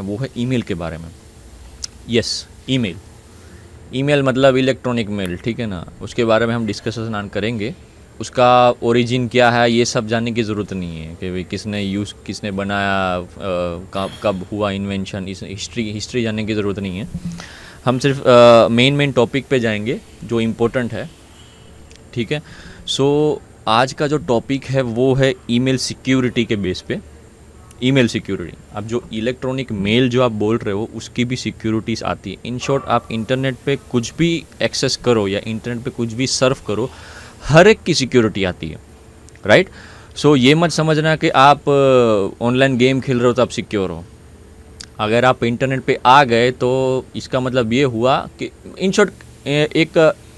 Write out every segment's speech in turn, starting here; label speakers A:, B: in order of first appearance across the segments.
A: वो है ईमेल के बारे में। Yes, email. ईमेल मतलब इलेक्ट्रॉनिक मेल, ठीक है ना। उसके बारे में हम डिस्कशन करेंगे। उसका ओरिजिन क्या है ये सब जानने की ज़रूरत नहीं है कि भाई किसने बनाया, कब हुआ इन्वेंशन, इस हिस्ट्री जानने की ज़रूरत नहीं है। हम सिर्फ मेन टॉपिक पे जाएंगे जो इम्पोर्टेंट है, ठीक है। सो आज का जो टॉपिक है वो है ईमेल सिक्योरिटी के बेस पे। ईमेल सिक्योरिटी, अब जो इलेक्ट्रॉनिक मेल जो आप बोल रहे हो उसकी भी सिक्योरिटीज़ आती है। इन शॉर्ट, आप इंटरनेट पे कुछ भी एक्सेस करो या इंटरनेट पे कुछ भी सर्व करो, हर एक की सिक्योरिटी आती है, राइट। सो ये मत समझना कि आप ऑनलाइन गेम खेल रहे हो तो आप सिक्योर हो। अगर आप इंटरनेट पे आ गए तो इसका मतलब ये हुआ कि इन शॉर्ट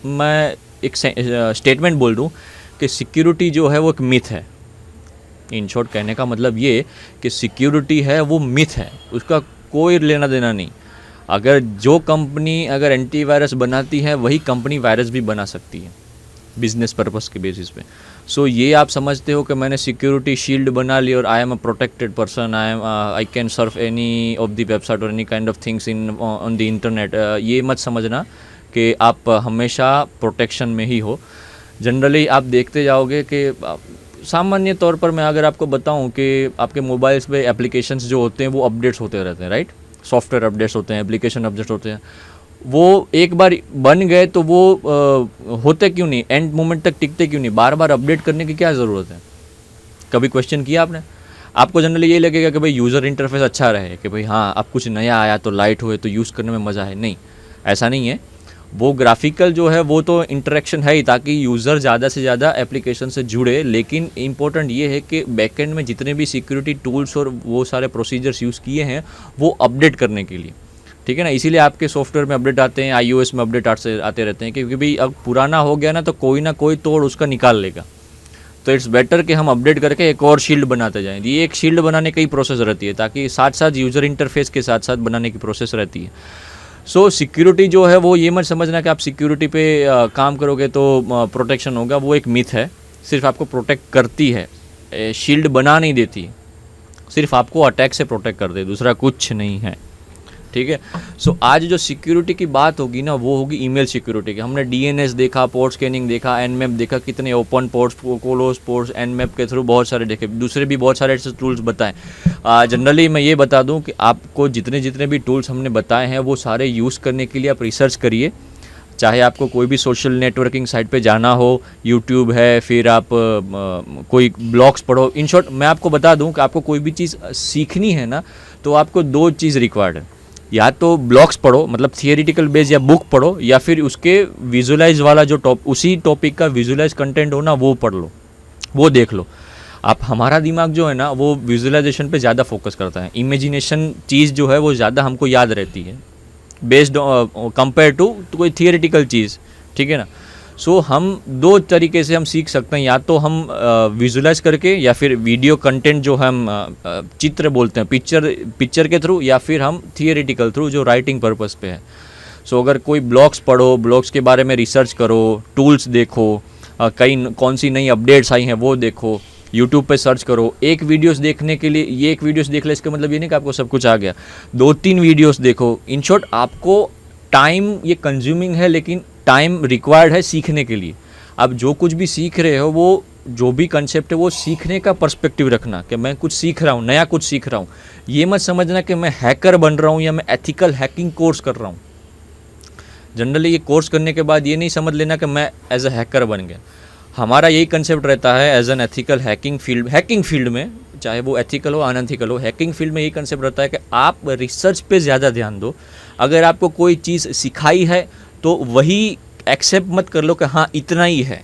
A: मैं एक स्टेटमेंट बोल दूँ कि सिक्योरिटी जो है वो एक मिथ है। इन शॉर्ट कहने का मतलब ये कि सिक्योरिटी है वो मिथ है, उसका कोई लेना देना नहीं। अगर जो कंपनी अगर एंटीवायरस बनाती है वही कंपनी वायरस भी बना सकती है बिजनेस पर्पस के बेसिस पे। सो ये आप समझते हो कि मैंने सिक्योरिटी शील्ड बना ली और I am a protected person, I can surf any of the website और any kind of things in on the internet. ये मत समझना कि आप हमेशा प्रोटेक्शन में ही हो। जनरली आप देखते जाओगे कि सामान्य तौर पर मैं अगर आपको बताऊं कि आपके मोबाइल्स पे एप्लीकेशंस जो होते हैं वो अपडेट्स होते रहते हैं, राइट। सॉफ्टवेयर अपडेट्स होते हैं, एप्लीकेशन अपडेट्स होते हैं। वो एक बार बन गए तो वो होते क्यों नहीं, एंड मोमेंट तक टिकते क्यों नहीं, बार बार अपडेट करने की क्या ज़रूरत है? कभी क्वेश्चन किया आपने? आपको जनरली यही लगेगा कि भाई यूज़र इंटरफेस अच्छा रहे, कि भाई हाँ अब कुछ नया आया तो लाइट हुए तो यूज़ करने में मज़ा है। नहीं, ऐसा नहीं है। वो ग्राफिकल जो है वो तो इंटरेक्शन है ही, ताकि यूज़र ज़्यादा से ज़्यादा एप्लीकेशन से जुड़े। लेकिन इम्पोर्टेंट ये है कि बैकएंड में जितने भी सिक्योरिटी टूल्स और वो सारे प्रोसीजर्स यूज़ किए हैं वो अपडेट करने के लिए, ठीक है ना। इसीलिए आपके सॉफ्टवेयर में अपडेट आते हैं, iOS में अपडेट आते रहते हैं, क्योंकि भाई अब पुराना हो गया ना कोई तोड़ उसका निकाल लेगा। तो इट्स बेटर कि हम अपडेट करके एक और शील्ड बनाते जाएं। ये एक शील्ड बनाने की प्रोसेस रहती है, ताकि साथ साथ यूज़र इंटरफेस के साथ साथ बनाने की प्रोसेस रहती है। सो सिक्योरिटी जो है वो ये मत समझना कि आप सिक्योरिटी पे काम करोगे तो प्रोटेक्शन होगा, वो एक मिथ है। सिर्फ आपको प्रोटेक्ट करती है, शील्ड बना नहीं देती, सिर्फ आपको अटैक से प्रोटेक्ट कर दे, दूसरा कुछ नहीं है, ठीक है। सो आज जो सिक्योरिटी की बात होगी ना वो होगी ईमेल सिक्योरिटी की। हमने डीएनएस देखा, पोर्ट स्कैनिंग देखा, एनमैप देखा, कितने open ports, close ports, Nmap के थ्रू बहुत सारे देखे, दूसरे भी बहुत सारे ऐसे टूल्स बताएं। जनरली मैं ये बता दूं कि आपको जितने भी टूल्स हमने बताए हैं वो सारे यूज़ करने के लिए आप रिसर्च करिए। चाहे आपको कोई भी सोशल नेटवर्किंग साइट पे जाना हो, यूट्यूब है, फिर आप कोई ब्लॉग्स पढ़ो। इन शॉर्ट मैं आपको बता दूं कि आपको कोई भी चीज़ सीखनी है ना तो आपको दो चीज़ रिक्वायर्ड है। या तो ब्लॉग्स पढ़ो, मतलब थियोरिटिकल बेस या बुक पढ़ो, या फिर उसके विजुलाइज वाला जो उसी टॉपिक का विजुलाइज कंटेंट हो ना वो पढ़ लो, वो देख लो। आप हमारा दिमाग जो है ना वो विजुलाइजेशन पे ज़्यादा फोकस करता है, इमेजिनेशन चीज़ जो है वो ज़्यादा हमको याद रहती है बेस्ड कंपेयर टू कोई थियोरिटिकल चीज़, ठीक है ना। सो हम दो तरीके से हम सीख सकते हैं, या तो हम विजुलाइज करके, या फिर वीडियो कंटेंट जो हम चित्र बोलते हैं पिक्चर के थ्रू, या फिर हम थियोरिटिकल थ्रू जो राइटिंग पर्पस पे है। सो अगर कोई ब्लॉग्स पढ़ो, ब्लॉग्स के बारे में रिसर्च करो, टूल्स देखो, कौन सी नई अपडेट्स आई हैं वो देखो, यूट्यूब पे सर्च करो। एक वीडियोस देखने के लिए ये एक वीडियोस देख ले इसका मतलब ये नहीं कि आपको सब कुछ आ गया, 2-3 वीडियोस देखो। इन शॉर्ट आपको टाइम ये कंज्यूमिंग है, लेकिन टाइम रिक्वायर्ड है सीखने के लिए। आप जो कुछ भी सीख रहे हो वो जो भी कंसेप्ट है वो सीखने का पर्सपेक्टिव रखना कि मैं कुछ सीख रहा हूँ, नया कुछ सीख रहा हूँ। ये मत समझना कि मैं हैकर बन रहा हूँ या मैं एथिकल हैकिंग कोर्स कर रहा हूँ। जनरली ये कोर्स करने के बाद ये नहीं समझ लेना कि मैं एज अ हैकर बन गया। हमारा यही कंसेप्ट रहता है as an ethical hacking field में, चाहे वो एथिकल हो अनएथिकल हो, हैकिंग फील्ड में यही कंसेप्ट रहता है कि आप रिसर्च पे ज़्यादा ध्यान दो। अगर आपको कोई चीज़ सिखाई है तो वही एक्सेप्ट मत कर लो कि हाँ इतना ही है,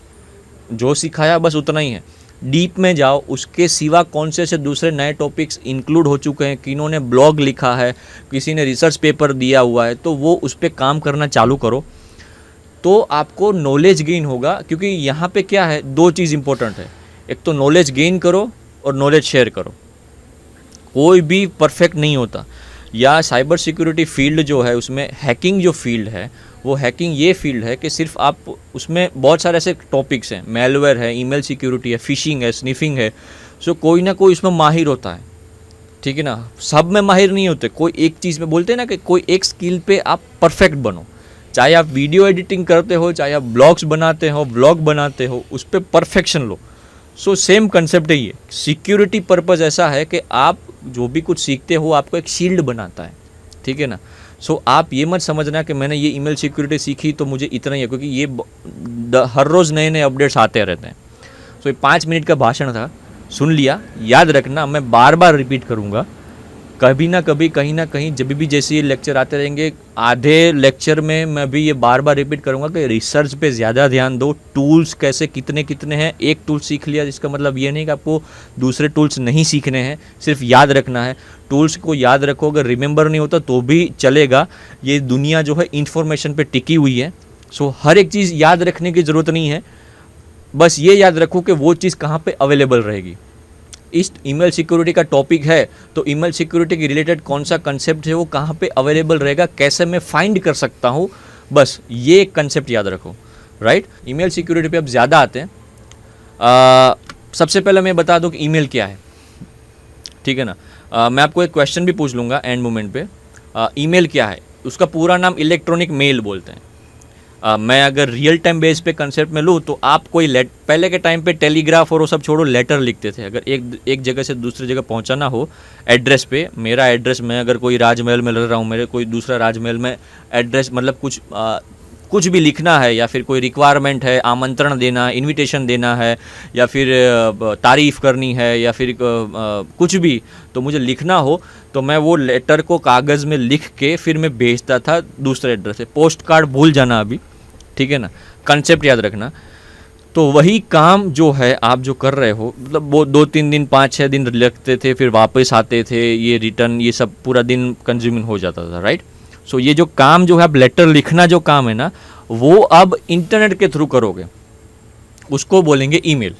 A: जो सिखाया बस उतना ही है। डीप में जाओ, उसके सिवा कौन से दूसरे नए टॉपिक्स इंक्लूड हो चुके हैं, किन्होंने ब्लॉग लिखा है, किसी ने रिसर्च पेपर दिया हुआ है, तो वो उस पर काम करना चालू करो, तो आपको नॉलेज गेन होगा। क्योंकि यहाँ पे क्या है, दो चीज़ इंपॉर्टेंट है, एक तो नॉलेज गेन करो और नॉलेज शेयर करो। कोई भी परफेक्ट नहीं होता। या साइबर सिक्योरिटी फील्ड जो है उसमें हैकिंग जो फील्ड है वो हैकिंग ये फील्ड है कि सिर्फ आप उसमें बहुत सारे ऐसे टॉपिक्स हैं, मेलवेयर है, ईमेल सिक्योरिटी है, फिशिंग है, स्निफिंग है। सो कोई ना कोई उसमें माहिर होता है, ठीक है ना, सब में माहिर नहीं होते, कोई एक चीज़ में, बोलते हैं ना कि कोई एक स्किल पे आप परफेक्ट बनो, चाहे आप वीडियो एडिटिंग करते हो, चाहे आप ब्लॉग्स बनाते हो, ब्लॉग बनाते हो, उस पर परफेक्शन लो। सो सेम कंसेप्ट है ये, सिक्योरिटी पर्पज़ ऐसा है कि आप जो भी कुछ सीखते हो आपको एक शील्ड बनाता है, ठीक है ना। सो आप ये मत समझना कि मैंने ये ईमेल सिक्योरिटी सीखी तो मुझे इतना ही है, क्योंकि ये हर रोज़ नए नए अपडेट्स आते रहते हैं। सो ये 5 मिनट का भाषण था, सुन लिया, याद रखना मैं बार बार रिपीट करूँगा, कभी ना कभी कहीं ना कहीं जब भी जैसे ये लेक्चर आते रहेंगे, आधे लेक्चर में मैं भी ये बार बार रिपीट करूँगा कि रिसर्च पे ज़्यादा ध्यान दो, टूल्स कैसे कितने कितने हैं। एक टूल सीख लिया जिसका मतलब ये नहीं कि आपको दूसरे टूल्स नहीं सीखने हैं, सिर्फ याद रखना है। टूल्स को याद रखो, अगर रिमेंबर नहीं होता तो भी चलेगा, ये दुनिया जो है इंफॉर्मेशन पे टिकी हुई है। सो हर एक चीज़ याद रखने की ज़रूरत नहीं है, बस ये याद रखो कि वो चीज़ कहाँ पे अवेलेबल रहेगी। इस ईमेल सिक्योरिटी का टॉपिक है तो ईमेल सिक्योरिटी के रिलेटेड कौन सा कंसेप्ट है वो कहाँ पे अवेलेबल रहेगा, कैसे मैं फाइंड कर सकता हूँ, बस ये कंसेप्ट याद रखो, राइट। ईमेल सिक्योरिटी पे अब ज़्यादा आते हैं। सबसे पहले मैं बता दूँ कि ईमेल क्या है, ठीक है ना। मैं आपको एक क्वेश्चन भी पूछ लूँगा एंड मोमेंट पे। ईमेल क्या है, उसका पूरा नाम इलेक्ट्रॉनिक मेल बोलते हैं। मैं अगर रियल टाइम बेस पे कंसेप्ट में लूँ तो आप कोई पहले के टाइम पे टेलीग्राफ और वो सब छोड़ो, लेटर लिखते थे। अगर एक जगह से दूसरी जगह पहुँचाना हो एड्रेस पे, मेरा एड्रेस, मैं अगर कोई राजमहल में रह रहा हूँ, मेरे कोई दूसरा राजमहल में एड्रेस, मतलब कुछ भी लिखना है या फिर कोई रिक्वायरमेंट है, आमंत्रण देना, इनविटेशन देना है या फिर तारीफ़ करनी है या फिर कुछ भी, तो मुझे लिखना हो तो मैं वो लेटर को कागज़ में लिख के फिर मैं भेजता था दूसरे एड्रेस से। पोस्ट कार्ड भूल जाना अभी, ठीक है ना, कंसेप्ट याद रखना। तो वही काम जो है आप जो कर रहे हो, मतलब वो 2-3 दिन 5-6 दिन लगते थे, फिर वापस आते थे, ये रिटर्न, ये सब पूरा दिन कंज्यूमिंग हो जाता था, राइट। सो ये जो काम जो है, अब लेटर लिखना जो काम है ना, वो अब इंटरनेट के थ्रू करोगे, उसको बोलेंगे ईमेल।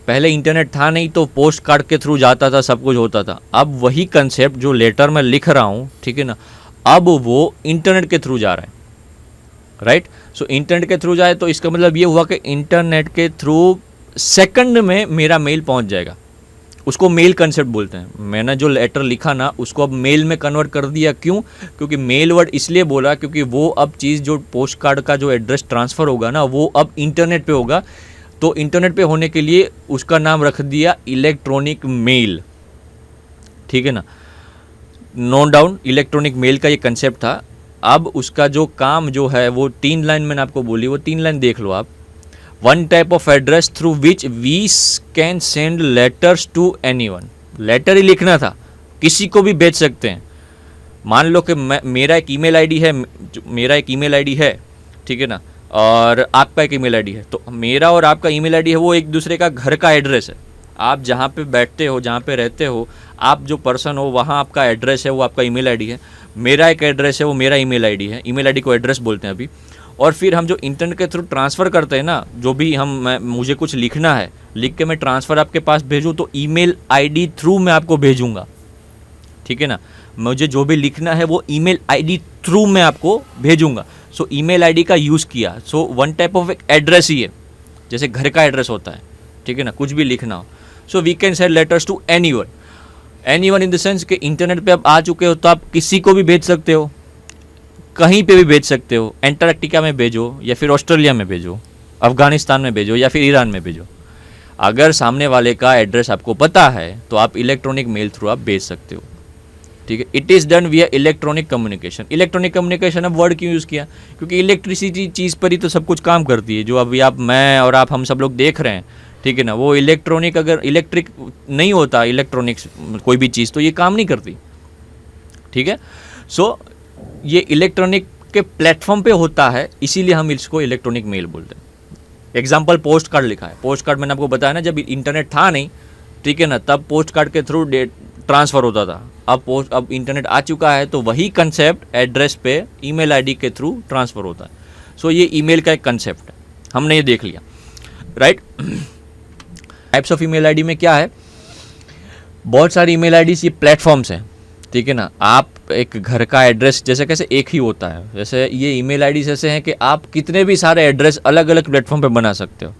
A: पहले इंटरनेट था नहीं तो पोस्ट कार्ड के थ्रू जाता था, सब कुछ होता था। अब वही कंसेप्ट जो लेटर में लिख रहा हूँ, ठीक है ना, अब वो इंटरनेट के थ्रू जा रहा है, राइट। सो इंटरनेट के थ्रू जाए तो इसका मतलब ये हुआ कि इंटरनेट के थ्रू सेकंड में मेरा मेल पहुंच जाएगा, उसको मेल कंसेप्ट बोलते हैं। मैंने जो लेटर लिखा ना उसको अब मेल में कन्वर्ट कर दिया। क्यों? क्योंकि मेल वर्ड इसलिए बोला क्योंकि वो अब चीज़ जो पोस्ट कार्ड का जो एड्रेस ट्रांसफ़र होगा ना, वो अब इंटरनेट पे होगा। तो इंटरनेट पे होने के लिए उसका नाम रख दिया इलेक्ट्रॉनिक मेल, ठीक है ना। नो डाउन इलेक्ट्रॉनिक मेल का ये कंसेप्ट था। अब उसका जो काम जो है वो 3 लाइन मैंने आपको बोली, वो 3 लाइन देख लो आप। One type of address through which we can send letters to anyone. Letter ही लिखना था, किसी को भी भेज सकते हैं। मान लो कि मेरा एक ईमेल आईडी है, ठीक है ना, और आपका एक ईमेल आईडी है। तो मेरा और आपका ईमेल आईडी है वो एक दूसरे का घर का एड्रेस है। आप जहाँ पे बैठते हो, जहाँ पे रहते हो, आप जो पर्सन हो वहाँ आपका एड्रेस है, वो आपका ईमेल आईडी है। मेरा एक एड्रेस है, वो मेरा ईमेल आईडी है। ईमेल आईडी को एड्रेस बोलते हैं अभी। और फिर हम जो इंटरनेट के थ्रू ट्रांसफ़र करते हैं ना, जो भी मुझे कुछ लिखना है, लिख के मैं ट्रांसफ़र आपके पास भेजूँ तो ईमेल आईडी थ्रू मैं आपको भेजूँगा, ठीक है ना। मुझे जो भी लिखना है वो ईमेल आईडी थ्रू मैं आपको भेजूँगा। सो ईमेल आईडी का यूज़ किया। सो वन टाइप ऑफ एक एड्रेस ही है, जैसे घर का एड्रेस होता है, ठीक है ना, कुछ भी लिखना हो। So we can send letters to anyone. Anyone in the sense कि इंटरनेट पे आप आ चुके हो तो आप किसी को भी भेज सकते हो, कहीं पे भी भेज सकते हो। एंटार्कटिका में भेजो या फिर ऑस्ट्रेलिया में भेजो, अफगानिस्तान में भेजो या फिर ईरान में भेजो। अगर सामने वाले का एड्रेस आपको पता है तो आप इलेक्ट्रॉनिक मेल थ्रू आप भेज सकते हो, ठीक है। इट इज़ डन विया इलेक्ट्रॉनिक कम्युनिकेशन। इलेक्ट्रॉनिक कम्युनिकेशन अब वर्ड क्यों यूज़ किया? क्योंकि इलेक्ट्रिसिटी चीज़ पर ही तो सब कुछ काम करती है। जो अभी मैं और आप हम सब लोग देख रहे हैं, ठीक है ना, वो इलेक्ट्रॉनिक, अगर इलेक्ट्रिक नहीं होता इलेक्ट्रॉनिक्स कोई भी चीज़ तो ये काम नहीं करती, ठीक है। सो ये इलेक्ट्रॉनिक के प्लेटफॉर्म पे होता है, इसीलिए हम इसको इलेक्ट्रॉनिक मेल बोलते हैं। एग्जाम्पल पोस्ट कार्ड लिखा है। पोस्ट कार्ड मैंने आपको बताया ना, जब इंटरनेट था नहीं, ठीक है ना, तब पोस्ट कार्ड के थ्रू ट्रांसफ़र होता था। अब इंटरनेट आ चुका है तो वही कंसेप्ट एड्रेस पे ईमेल आईडी के थ्रू ट्रांसफ़र होता है। सो ये ईमेल का एक कंसेप्ट है, हमने ये देख लिया, right. Types of email ID में क्या है, बहुत सारी ईमेल आईडीज़ ये प्लेटफॉर्म्स हैं, ठीक है ना। आप एक घर का एड्रेस जैसे कैसे एक ही होता है, जैसे ये ईमेल आईडीज़ ऐसे हैं कि आप कितने भी सारे एड्रेस अलग अलग प्लेटफॉर्म पे बना सकते हो,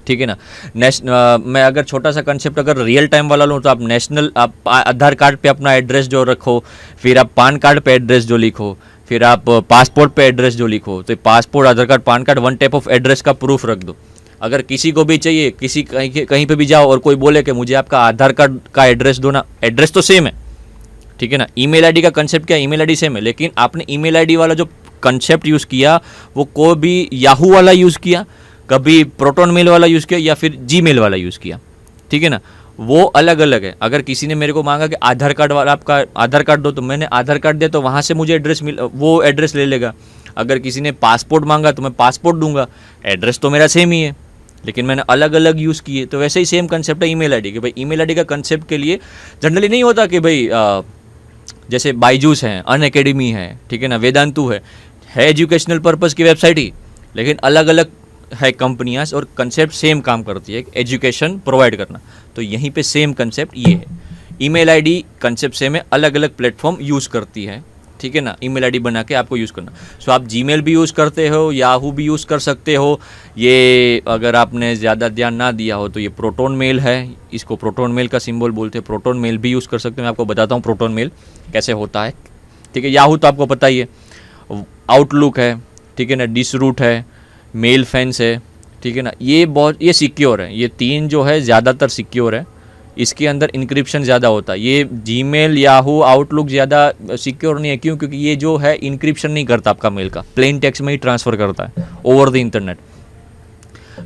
A: ठीक है ना। मैं अगर छोटा सा कंसेप्ट अगर रियल टाइम वाला लूँ तो आप नेशनल, आप आधार कार्ड पे अपना एड्रेस जो रखो, फिर आप पान कार्ड पे एड्रेस जो लिखो, फिर आप पासपोर्ट पे एड्रेस जो लिखो, तो passport, Aadhaar card, PAN card, one type of address का प्रूफ रख दो। अगर किसी को भी चाहिए, किसी कहीं पे भी जाओ और कोई बोले कि मुझे आपका आधार कार्ड का एड्रेस दो ना, एड्रेस तो सेम है, ठीक है ना। ईमेल आईडी का कंसेप्ट क्या है, ईमेल आईडी सेम है, लेकिन आपने ईमेल आईडी वाला जो कंसेप्ट यूज़ किया वो कोई भी याहू वाला यूज़ किया, कभी प्रोटोन मेल वाला यूज़ किया, या फिर जीमेल वाला यूज़ किया, ठीक है ना। वो अलग अलग है। अगर किसी ने मेरे को मांगा कि आधार कार्ड वाला आपका आधार कार्ड दो, तो मैंने आधार कार्ड दिया, तो वहाँ से मुझे एड्रेस वो एड्रेस ले लेगा। अगर किसी ने पासपोर्ट मांगा तो मैं पासपोर्ट दूंगा, एड्रेस तो मेरा सेम ही है, लेकिन मैंने अलग अलग यूज़ किए। तो वैसे ही सेम कंसेप्ट है ईमेल आईडी कि भाई ईमेल आईडी का कंसेप्ट के लिए जनरली नहीं होता कि भाई जैसे बायजूस है, अन अकेडमी है, ठीक है ना, वेदांतु है एजुकेशनल पर्पज़ की वेबसाइट ही, लेकिन अलग अलग है कंपनियाँ और कंसेप्ट सेम काम करती है, एजुकेशन प्रोवाइड करना। तो यहीं पे सेम कंसेप्ट ये है, ईमेल आईडी कंसेप्ट सेम है, अलग अलग प्लेटफॉर्म यूज़ करती है, ठीक है ना, ईमेल आईडी बना के आपको यूज़ करना। सो आप जीमेल भी यूज़ करते हो, याहू भी यूज़ कर सकते हो। ये अगर आपने ज़्यादा ध्यान ना दिया हो तो ये प्रोटोन मेल है, इसको प्रोटोन मेल का सिंबल बोलते हैं, प्रोटोन मेल भी यूज़ कर सकते हैं। मैं आपको बताता हूँ प्रोटोन मेल कैसे होता है, ठीक है। याहू तो आपको पता ही है, आउटलुक है, ठीक है ना, डिस रूट है, मेल फैंस है, ठीक है ना। ये सिक्योर है, ये तीन जो है ज़्यादातर सिक्योर है, इसके अंदर इंक्रिप्शन ज़्यादा होता है। ये जीमेल, याहू, आउटलुक ज़्यादा सिक्योर नहीं है, क्यों? क्योंकि ये जो है इंक्रिप्शन नहीं करता आपका मेल का, प्लेन टेक्स्ट में ही ट्रांसफ़र करता है over the internet.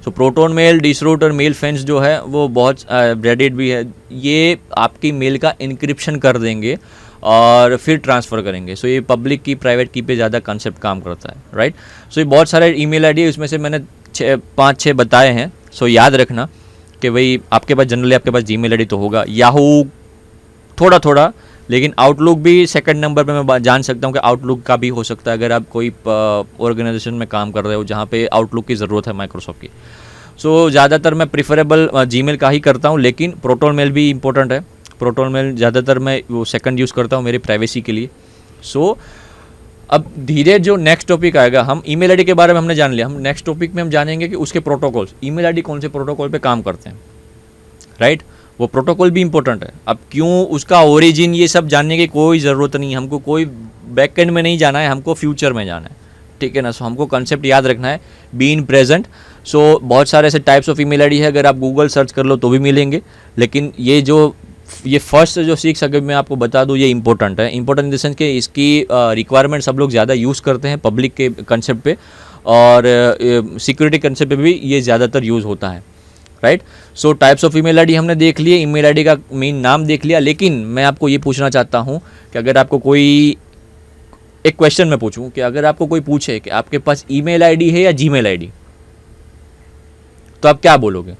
A: So proton mail, Disroot और मेल फैंस जो है वो बहुत रेडिट भी है, ये आपकी मेल का इंक्रिप्शन कर देंगे और फिर ट्रांसफ़र करेंगे। सो ये पब्लिक की, प्राइवेट की पे ज़्यादा कंसेप्ट काम करता है, राइट। सो ये बहुत सारे ईमेल आईडी है, उसमें से मैंने 5-6 बताए हैं। सो याद रखना कि भाई आपके पास जनरली आपके पास जीमेल आईडी तो होगा, याहू थोड़ा थोड़ा, लेकिन आउटलुक भी सेकंड नंबर पे मैं जान सकता हूँ कि आउटलुक का भी हो सकता है अगर आप कोई ऑर्गेनाइजेशन में काम कर रहे हो जहाँ पे आउटलुक की ज़रूरत है माइक्रोसॉफ्ट की। सो ज़्यादातर मैं प्रिफरेबल जीमेल का ही करता हूँ, लेकिन प्रोटोन मेल भी इंपॉर्टेंट है। प्रोटोन मेल ज़्यादातर मैं वो सेकंड यूज़ करता हूँ मेरी प्राइवेसी के लिए। सो अब धीरे जो नेक्स्ट टॉपिक आएगा, हम ईमेल आईडी के बारे में हमने जान लिया, हम नेक्स्ट टॉपिक में हम जानेंगे कि उसके प्रोटोकॉल्स, ईमेल आईडी कौन से प्रोटोकॉल पे काम करते हैं, राइट। वो प्रोटोकॉल भी इंपॉर्टेंट है। अब क्यों, उसका ओरिजिन, ये सब जानने की कोई ज़रूरत नहीं है, हमको कोई बैक एंड में नहीं जाना है, हमको फ्यूचर में जाना है, ठीक है ना। सो हमको कंसेप्ट याद रखना है, बी इन प्रेजेंट। सो बहुत सारे ऐसे टाइप्स ऑफ ईमेल आईडी है, अगर आप गूगल सर्च कर लो तो भी मिलेंगे, लेकिन ये फर्स्ट जो सीख सके मैं आपको बता दूँ, ये इंपॉर्टेंट है। इंपॉर्टेंट इन द सेंस कि इसकी रिक्वायरमेंट सब लोग ज़्यादा यूज़ करते हैं पब्लिक के कंसेप्ट पे, और सिक्योरिटी कंसेप्ट पे भी ये ज़्यादातर यूज़ होता है, right. So types of email ID हमने देख लिए, ईमेल आईडी का मेन नाम देख लिया, लेकिन मैं आपको ये पूछना चाहता हूँ कि अगर आपको कोई एक क्वेश्चन मैं पूछूं कि अगर आपको कोई पूछे कि आपके पास ईमेल आईडी है या जीमेल आईडी, तो आप क्या बोलोगे?